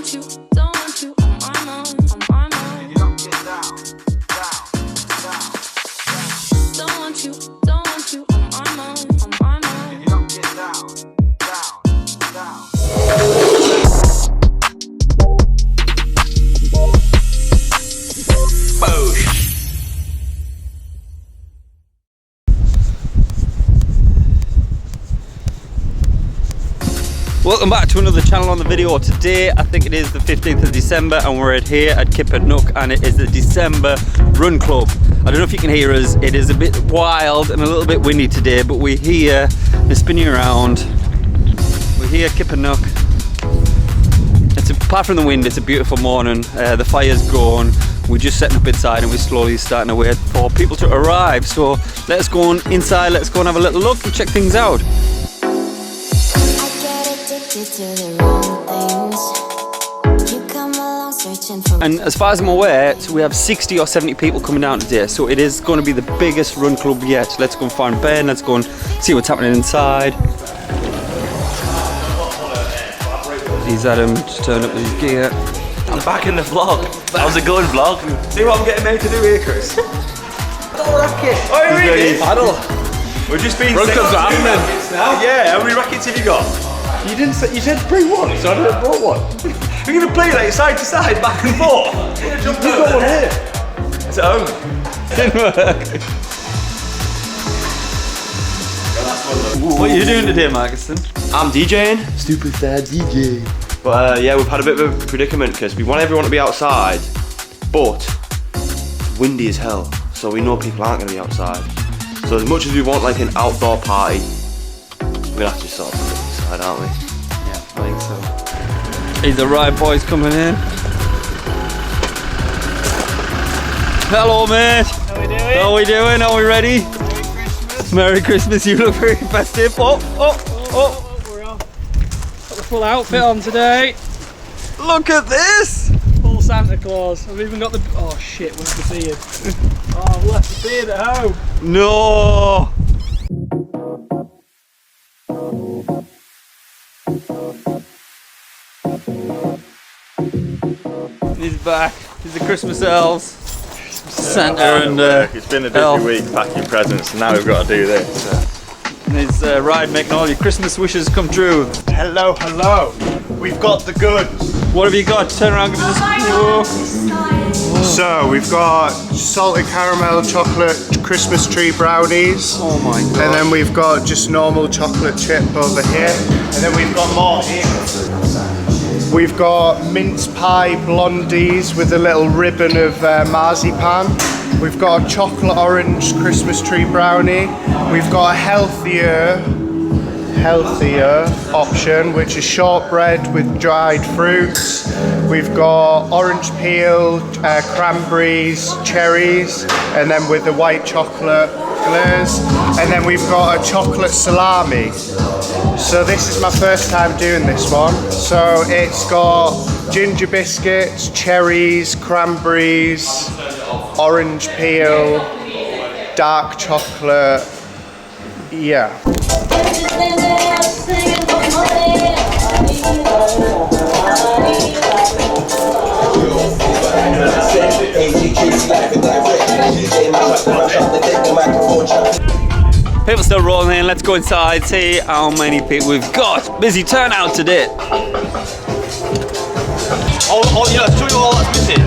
want you, don't want you on my mind, on my mind. Can you not get down, down, down, down? Don't want you, don't want you on my mind, on my mind. Can you not get down, down, down? Welcome back to another channel on the video. Today I think it is the 15th of December and we're here at Nook and it is the December Run Club. I don't know if you can hear us, it is a bit wild and a little bit windy today, but we're here, we're spinning around. We're here at Nook. Apart from the wind, it's a beautiful morning. The fire's gone. We're just setting up inside and we're slowly starting to wait for people to arrive. So let's go on inside, let's go and have a little look and check things out. And as far as I'm aware, so we have 60 or 70 people coming down today, so it is going to be the biggest run club yet. Let's go and find Ben, let's go and see what's happening inside. He's Adam, just turned up with his gear. I'm back in the vlog. How's it going, vlog? See what I'm getting made to do here, Chris? Paddle racket. Oh, you really? Paddle. We're just being Run clubs are happening. Yeah, how many rackets have you got? You didn't say, you said bring one, so I didn't brought one. We're going to play like side to side, back and forth. You've got one here. It's at home. Didn't work. What are you doing today, Marcuston? I'm DJing. Stupid sad DJ. But yeah, we've had a bit of a predicament because we want everyone to be outside, but it's windy as hell, so we know people aren't going to be outside. So as much as we want like an outdoor party, we're going to have to sort of put it inside, aren't we? Yeah, I think so. These are Ride Boys coming in. Hello, mate. How we doing? How we doing? Are we ready? Merry Christmas. Merry Christmas. You look very festive. Oh. We're off. Got the full outfit on today. Look at this. Full Santa Claus. I've even got the... Oh shit, where's the beard? Oh, I've left the beard at home. No. He's back. He's the Christmas elves. Santa and It's been a busy elf. week packing presents, and now we've got to do this. And his ride making all your Christmas wishes come true. Hello, hello. We've got the goods. What have you got? Turn around, give us a whoa. So we've got salted caramel chocolate Christmas tree brownies. Oh my god. And then we've got just normal chocolate chip over here. And then we've got more here. We've got mince pie blondies with a little ribbon of marzipan. We've got a chocolate orange Christmas tree brownie. We've got a healthier option, which is shortbread with dried fruits. We've got orange peel, cranberries, cherries, and then with the white chocolate glaze. And then we've got a chocolate salami. So this is my first time doing this one. So it's got ginger biscuits, cherries, cranberries, orange peel, dark chocolate. Yeah. People still rolling in. Let's go inside, see how many people we've got. Busy turnout today. Oh, yeah, show you all that's missing.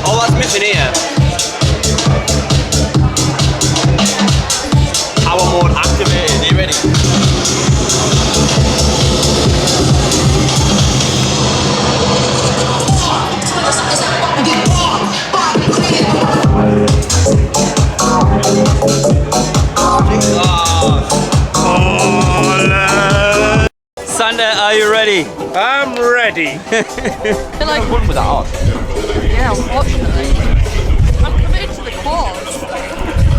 All that's missing here. Power mode activated. Are you ready? Santa, are you ready? I'm ready. I like one with that on. Yeah, unfortunately. I'm committed to the cause.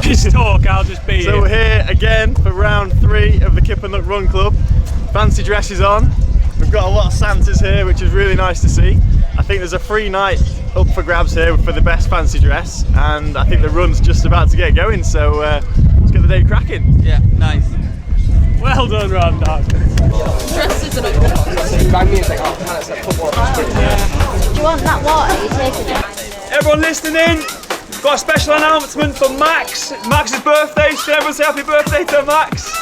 Just talk, I'll just be So here. we're here again for round 3 of the Nook Run Club. Fancy dresses on. We've got a lot of Santas here, which is really nice to see. I think there's a free night up for grabs here for the best fancy dress, and I think the run's just about to get going, so let's get the day cracking. Yeah, nice. Well done, Ron Dog. Dresses are a good. Do you want that water? You take it. Everyone listening, got a special announcement for Max. Max's birthday. So everyone say happy birthday to Max.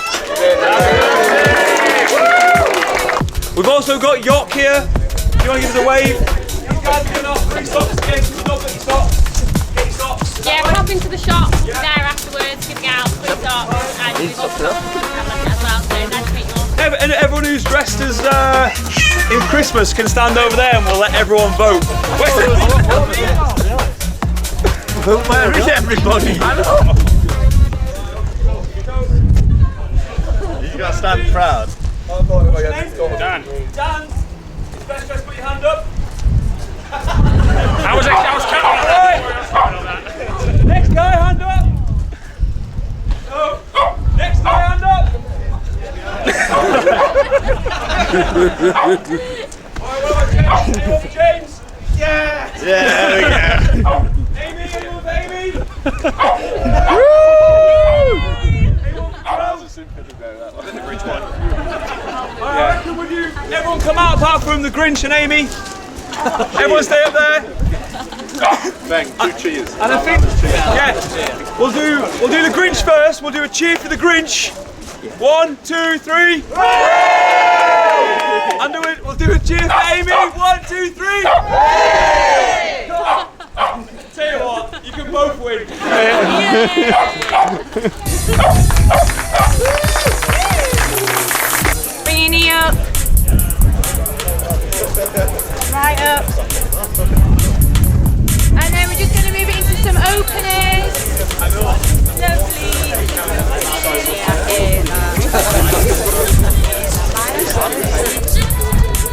We've also got Yock here. Do you want to give us a wave? These guys are going off 3 stops to get your stops. Get your stops. Yeah, pop into the shop there afterwards, giving out free socks, and we've also got as well, so nice to meet you all. And everyone who's dressed as in Christmas can stand over there and we'll let everyone vote. Where is everybody? You gotta stand proud. Dan. Dan, best dressed, put your hand up. I was counting on that. Next guy, hand up. No. Next guy, hand up. James. Yeah. Yeah, there we go. Amy, anyone with Amy? I reckon would you everyone come out apart from the Grinch and Amy? Everyone stay up there. Bang, 2 cheers. And I think, yeah, we'll do the Grinch first. We'll do a cheer for the Grinch. 1, 2, 3. And we'll do a cheer for Amy. 1, 2, 3. Tell you what, you can both win. Bring your knee up. Right up. And then we're just going to move it into some openers. Lovely.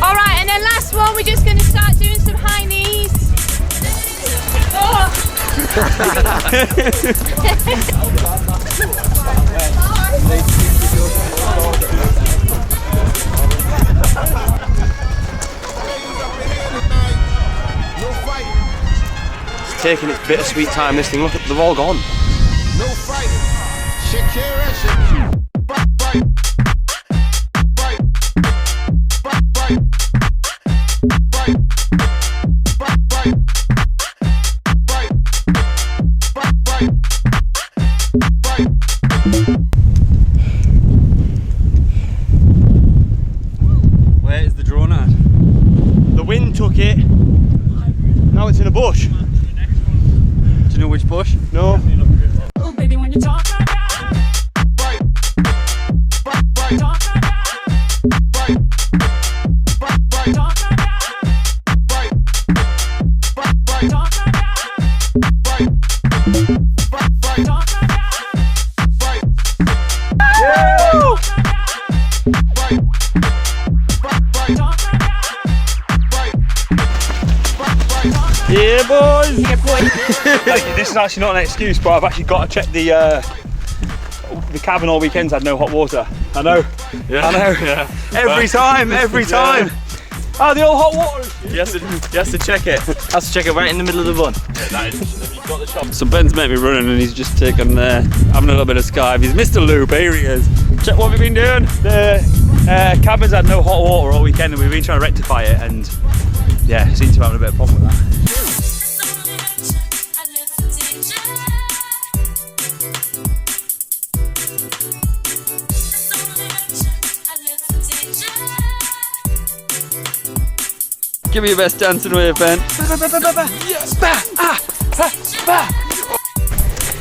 Alright, and then last one, we're just going to start doing some high knees. Oh. It's taking its bittersweet time, this thing. Look, they're all gone. No fighting. Shakira, Shakira. Where is the drone at? The wind took it. Now it's in a bush. Do you know which bush? No. Oh, baby, when you talk like that. Talk like that. Talk like that. Talk like that. Talk like that. Yeah, boys. Yeah, boys. This is actually not an excuse, but I've actually got to check the cabin all weekend's had no hot water. I know. Yeah. I know. Yeah. Every time. Oh, the old hot water. He has to check it. Has to check it right in the middle of the run. You've got the shop. So Ben's met me running and he's just taken having a little bit of skive. He's Mr. Loop, here he is. Check what we've been doing. The cabin's had no hot water all weekend and we've been trying to rectify it, and yeah, seems to be having a bit of a problem with that. Give me your best dancing wave, Ben.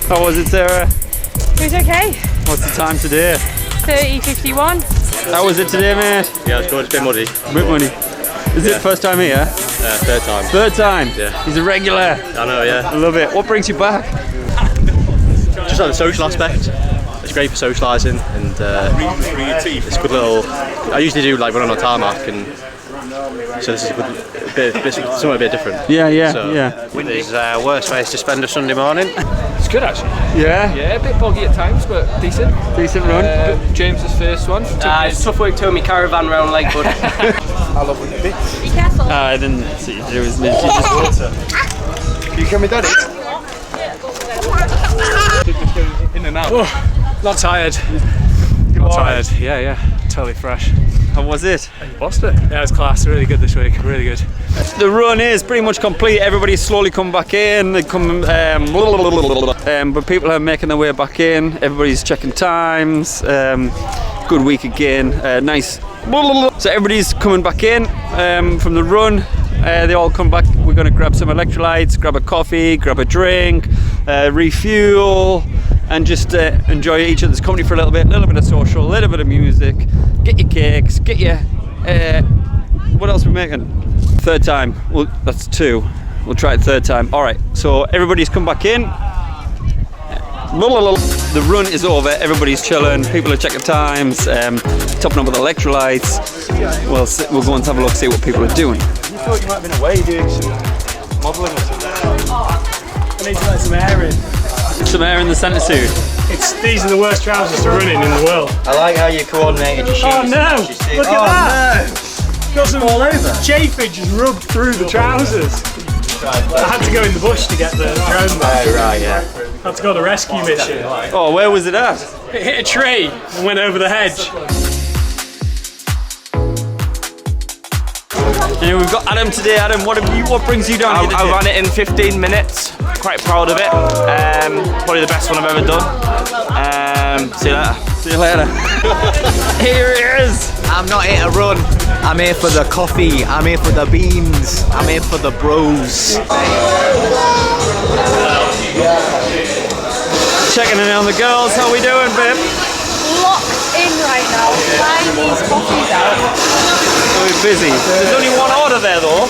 How was it, Sarah? It was okay. What's the time today? 30:51. How was it today, mate? Yeah, it's good. It's a bit muddy. A bit money. Is it first time here? Third time. Third time? Yeah. He's a regular. I know, yeah. I love it. What brings you back? Just like the social aspect. It's great for socialising, and it's a good little. I usually do like run on a tarmac, and so this is a good bit, something a bit different. Yeah, yeah, So, yeah. Windy's worst place to spend a Sunday morning. It's good actually. Yeah? Yeah, a bit boggy at times, but decent. Decent run. James's first one. It's tough work towing my caravan round Lakewood. I love it. Be careful. I didn't see you. It was just You come with daddy? In and out. Oh, not tired. Not tired. Yeah, totally fresh. How was it? Bossed it. Yeah, it was class. Really good this week. Really good. The run is pretty much complete. Everybody's slowly coming back in. They come, but people are making their way back in. Everybody's checking times. Good week again. Nice. So everybody's coming back in from the run. They all come back. We're going to grab some electrolytes, grab a coffee, grab a drink, refuel, and just enjoy each other's company for a little bit of social, a little bit of music. Get your cakes, get your. What else are we making? Third time. Well, that's 2. We'll try it third time. All right. So everybody's come back in. The run is over. Everybody's chilling. People are checking times, topping up with electrolytes. We'll go and have a look, see what people are doing. You thought you might have been away doing some modelling or something. I need to let some air in. Some air in the centre suit. These are the worst trousers to run in the world. I like how you coordinated your shoes. Oh no! Look at that! No. Got some all over. Chaffing just rubbed through the trousers. I had to go in the bush to get the drone back. Oh, right, yeah. Had to go on a rescue mission. Oh, where was it at? It hit a tree and went over the hedge. And we've got Adam today. Adam, what brings you down here today? I ran it in 15 minutes. Quite proud of it. Probably the best one I've ever done. See you later. See you later. Here he is. I'm not here to run. I'm here for the coffee. I'm here for the beans. I'm here for the bros. Checking in on the girls. How we doing, babe? Locked in right now, trying these coffees out. We're busy. There's only one order there though.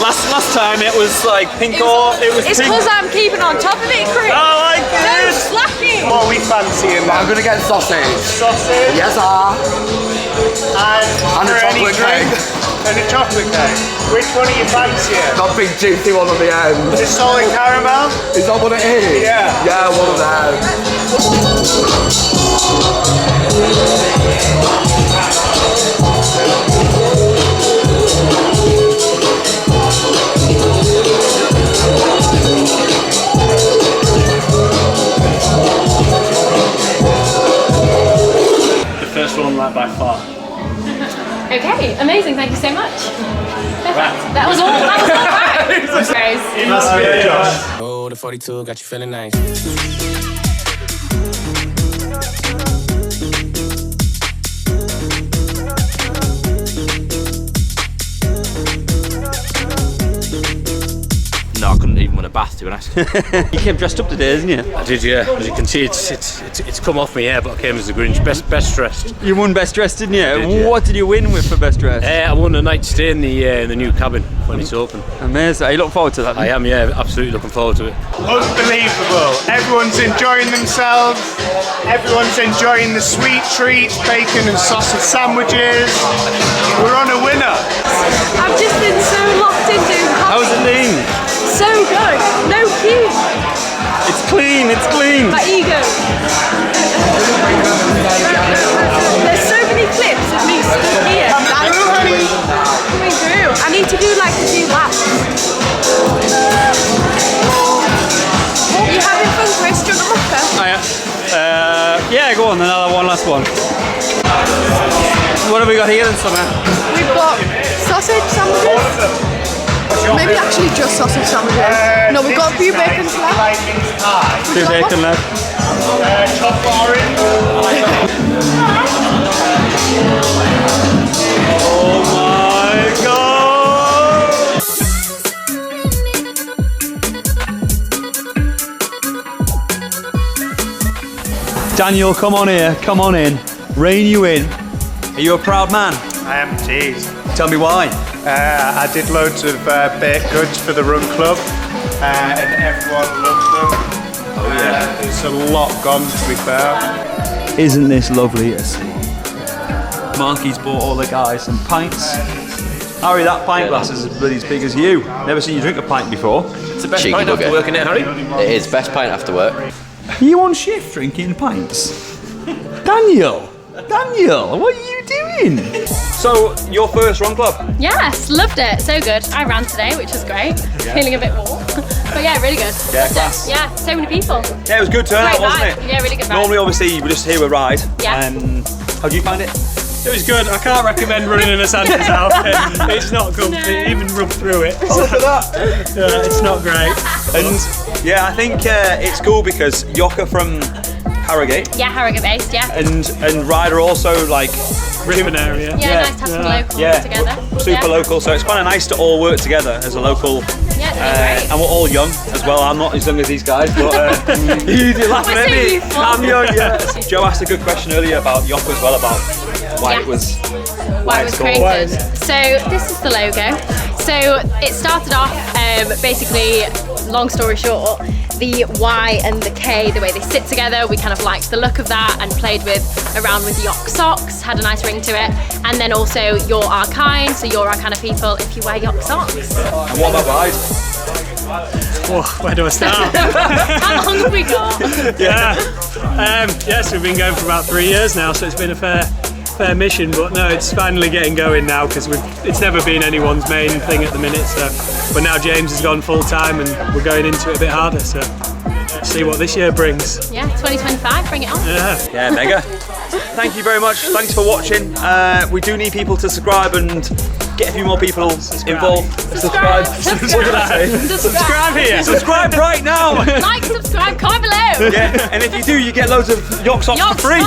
Last time it was like pinko. It's because I'm keeping on top of it, Chris. I like No it. slacking. What are we fancying? I'm gonna get sausage. Sausage. Yes, sir. And a chocolate cake. And a chocolate cake. Which one are you fancying? That big juicy one on the end. Is it solid caramel? Is that what it is? Yeah. Yeah, one of them. The first one right by far. Okay, amazing. Thank you so much. Perfect. That was all. That was all right. It must be a Josh. Oh, the 42 got you feeling nice. No, I couldn't even win a bath, to be honest. You came dressed up today, didn't you? I did, yeah. As you can see, it's come off me, yeah, but I came as the Grinch. Best dressed. You won best dressed, didn't you? did, yeah. What did you win with for best dressed? I won a night stay in the new cabin when it's open. Amazing. Are you looking forward to that? I am, yeah, absolutely looking forward to it. Unbelievable. Everyone's enjoying themselves. Everyone's enjoying the sweet treats, bacon and sausage sandwiches. We're on a winner. I've just been so locked into How's it been? so good. No queue. It's clean, it's clean. My ego. There's so many clips of me stood here. Coming through. I need to do like a few laps. You having fun, Chris? Do you want a mucker? Yeah, go on, another one, last one. What have we got here then, Summer? We've got sausage sandwiches. Maybe actually just sausage sandwiches. No, we've got a few bacons left. Two bacon left. Chocolate orange. Oh my god! Daniel, come on here, come on in. Rein you in. Are you a proud man? I am teased. Tell me why. I did loads of baked goods for the Run Club, and everyone loves them. Oh yeah. There's a lot gone, to be fair. Isn't this lovely to see? Marky's bought all the guys some pints. Harry, that pint glass is as bloody as big as you. Never seen you drink a pint before. It's the best pint after work, isn't it, Harry? It is best pint after work. Are you on shift drinking pints? Daniel, what are you doing? So, your first Run Club? Yes, loved it. So good. I ran today, which was great. Feeling a bit warm. But yeah, really good. Yeah, Loved class. it. Yeah, so many people. Yeah, it was good turnout, Great wasn't vibe. it? Yeah, really good vibe. Normally, obviously, we're just here with Ride. Yeah. How do you find it? It was good. I can't recommend running in a Santa's outfit. It's not comfy. Even rubbed through it. Look at that. Yeah, it's not great. And yeah, I think it's cool because Yoka from Harrogate. Yeah, Harrogate based, yeah. And Ryder also like Ripping area. Yeah, nice to have some locals together. Super local, so it's kind of nice to all work together as a local. Yeah, it's great. And we're all young as well. I'm not as young as these guys, but you're laughing at me. I'm young, yeah. Joe asked a good question earlier about Yoka as well, about why it was created. So this is the logo. So it started off basically, long story short, the Y and the K, the way they sit together, we kind of liked the look of that and played around with Yock socks, had a nice ring to it. And then also you're our kind, so you're our kind of people if you wear Yock socks. And what about Ryde? Oh, where do I start? How long have we got? Yes, we've been going for about 3 years now, so it's been a fair mission, but no, it's finally getting going now because it's never been anyone's main thing at the minute. So, but now James has gone full time and we're going into it a bit harder. So, see what this year brings. Yeah, 2025, bring it on. Yeah, mega. Thank you very much. Thanks for watching. We do need people to subscribe and get a few more people involved. Subscribe. What did I say? Subscribe here. Subscribe right now. Like, subscribe, comment below. Yeah, and if you do, you get loads of Yock socks for free.